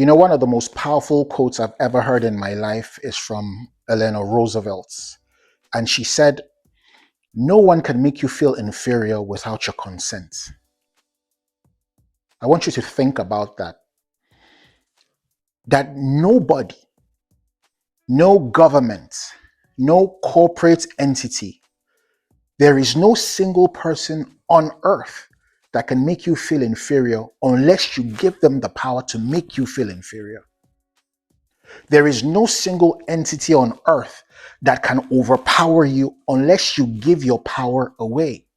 One of the most powerful quotes I've ever heard in my life is from Eleanor Roosevelt. And she said, "No one can make you feel inferior without your consent." I want you to think about that. That nobody, no government, no corporate entity, there is no single person on earth that can make you feel inferior unless you give them the power to make you feel inferior. There is no single entity on earth that can overpower you unless you give your power away.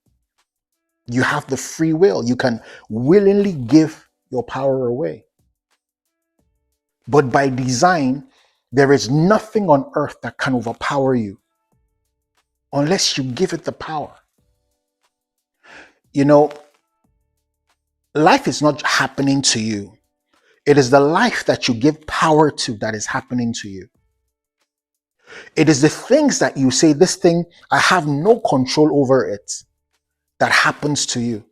You have the free will. You can willingly give your power away. But by design, there is nothing on earth that can overpower you unless you give it the power. You know, life is not happening to you. It is the life that you give power to that is happening to you. It is the things that you say, this thing, I have no control over it, that happens to you.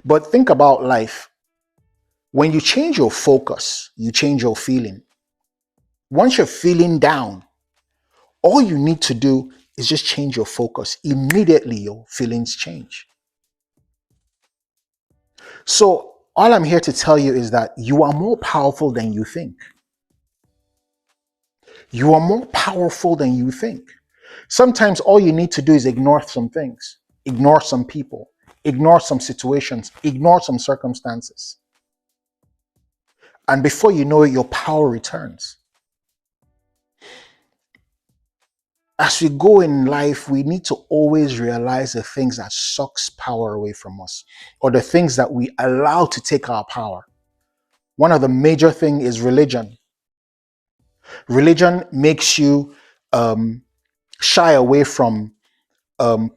But think about life. When you change your focus, you change your feeling. Once you're feeling down, all you need to do is just change your focus. Immediately your feelings change. So all I'm here to tell you is that you are more powerful than you think. You are more powerful than you think. Sometimes all you need to do is ignore some things, ignore some people, ignore some situations, ignore some circumstances. And before you know it, your power returns. As we go in life, we need to always realize the things that sucks power away from us, or the things that we allow to take our power. One of the major things is religion. Religion makes you shy away from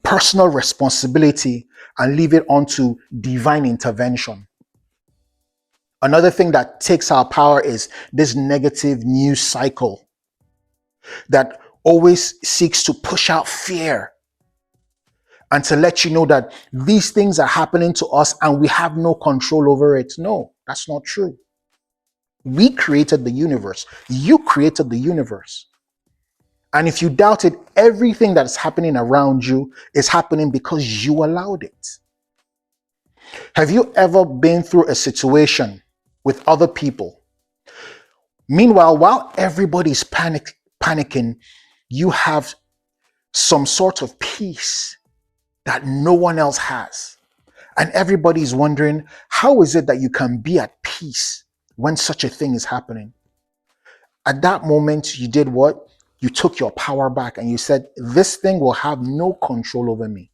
personal responsibility and leave it onto divine intervention. Another thing that takes our power is this negative news cycle that always seeks to push out fear and to let you know that these things are happening to us and we have no control over it. No, that's not true. We created the universe. You created the universe. And if you doubt it, everything that's happening around you is happening because you allowed it. Have you ever been through a situation with other people? Meanwhile, while everybody's panicking, you have some sort of peace that no one else has. And everybody's wondering, how is it that you can be at peace when such a thing is happening? At that moment, you did what? You took your power back and you said, this thing will have no control over me.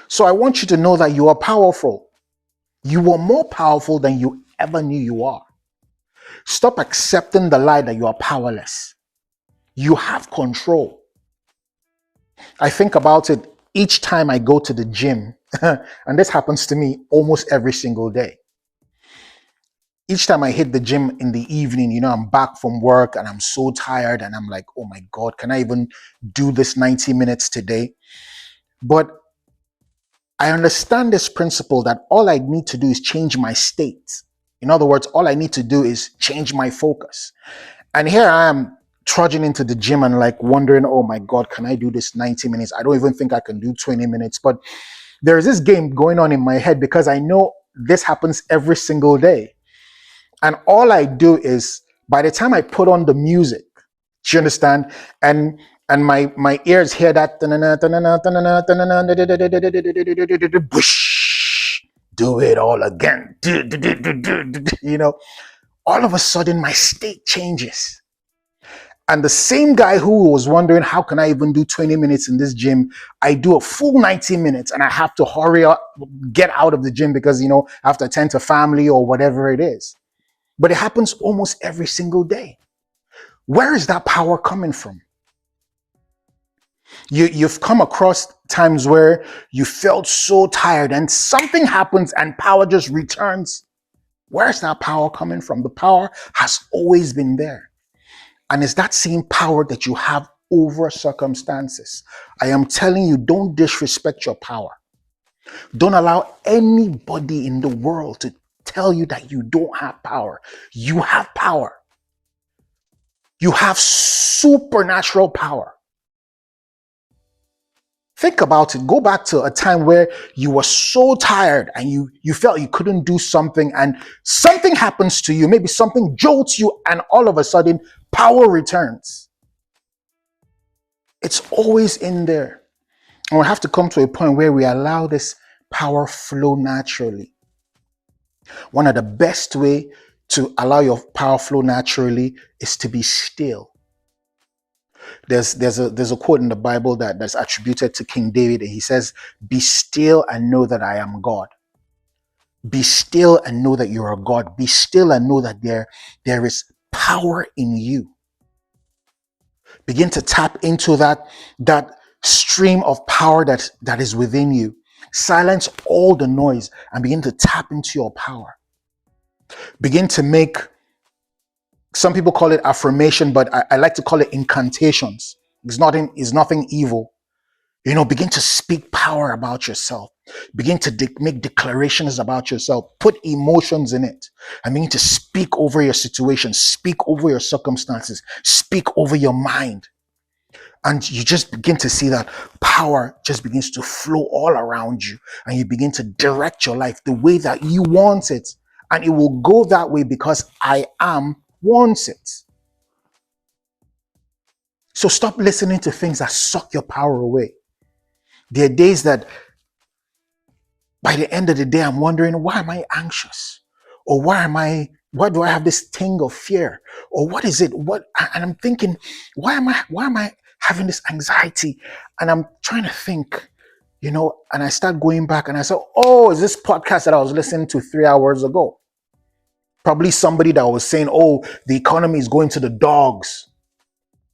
So I want you to know that you are powerful. You are more powerful than you ever knew you are. Stop accepting the lie that you are powerless. You have control. I think about it each time I go to the gym, and this happens to me almost every single day. Each time I hit the gym in the evening, I'm back from work and I'm so tired and I'm like, oh my God, can I even do this 90 minutes today? But I understand this principle that all I need to do is change my state. In other words, all I need to do is change my focus. And here I am trudging into the gym and like wondering, oh my God, can I do this 90 minutes? I don't even think I can do 20 minutes. But there is this game going on in my head because I know this happens every single day. And all I do is, by the time I put on the music, do you understand? And my ears hear that, do it all again. All of a sudden my state changes. And the same guy who was wondering, how can I even do 20 minutes in this gym? I do a full 90 minutes and I have to hurry up, get out of the gym because, I have to attend to family or whatever it is. But it happens almost every single day. Where is that power coming from? You've come across times where you felt so tired and something happens and power just returns. Where's that power coming from? The power has always been there. And it's that same power that you have over circumstances. I am telling you, don't disrespect your power. Don't allow anybody in the world to tell you that you don't have power. You have power. You have supernatural power. Think about it. Go back to a time where you were so tired and you felt you couldn't do something, and something happens to you. Maybe something jolts you, and all of a sudden power returns. It's always in there. And we have to come to a point where we allow this power flow naturally. One of the best way to allow your power flow naturally is to be still. There's a quote in the Bible that's attributed to King David, and he says, "Be still and know that I am God." Be still and know that you're a God. Be still and know that there is power in you. Begin to tap into that stream of power that is within you. Silence all the noise and begin to tap into your power. Begin to make, some people call it affirmation, but I like to call it incantations. It's nothing evil. Begin to speak power about yourself. Begin to make declarations about yourself. Put emotions in it and begin to speak over your situation, speak over your circumstances, speak over your mind. And you just begin to see that power just begins to flow all around you, and you begin to direct your life the way that you want it. And it will go that way because I am wants it. So stop listening to things that suck your power away. There are days that by the end of the day, I'm wondering, why am I anxious? Or why do I have this thing of fear? Or what is it? And I'm thinking, why am I having this anxiety? And I'm trying to think, and I start going back and I say, oh, is this podcast that I was listening to 3 hours ago? Probably somebody that was saying, oh, the economy is going to the dogs.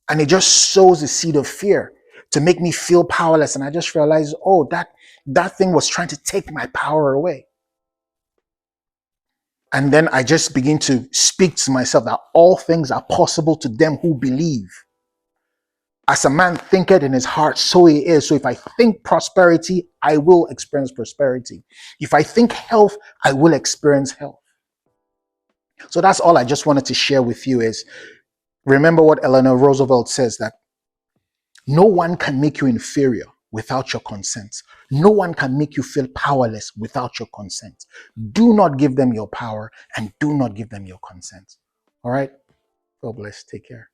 And it just sows a seed of fear to make me feel powerless. And I just realized, oh, that thing was trying to take my power away. And then I just begin to speak to myself that all things are possible to them who believe. As a man thinketh in his heart, so he is. So if I think prosperity, I will experience prosperity. If I think health, I will experience health. So that's all I just wanted to share with you is, remember what Eleanor Roosevelt says, that no one can make you inferior without your consent. No one can make you feel powerless without your consent. Do not give them your power and do not give them your consent. All right? God bless. Take care.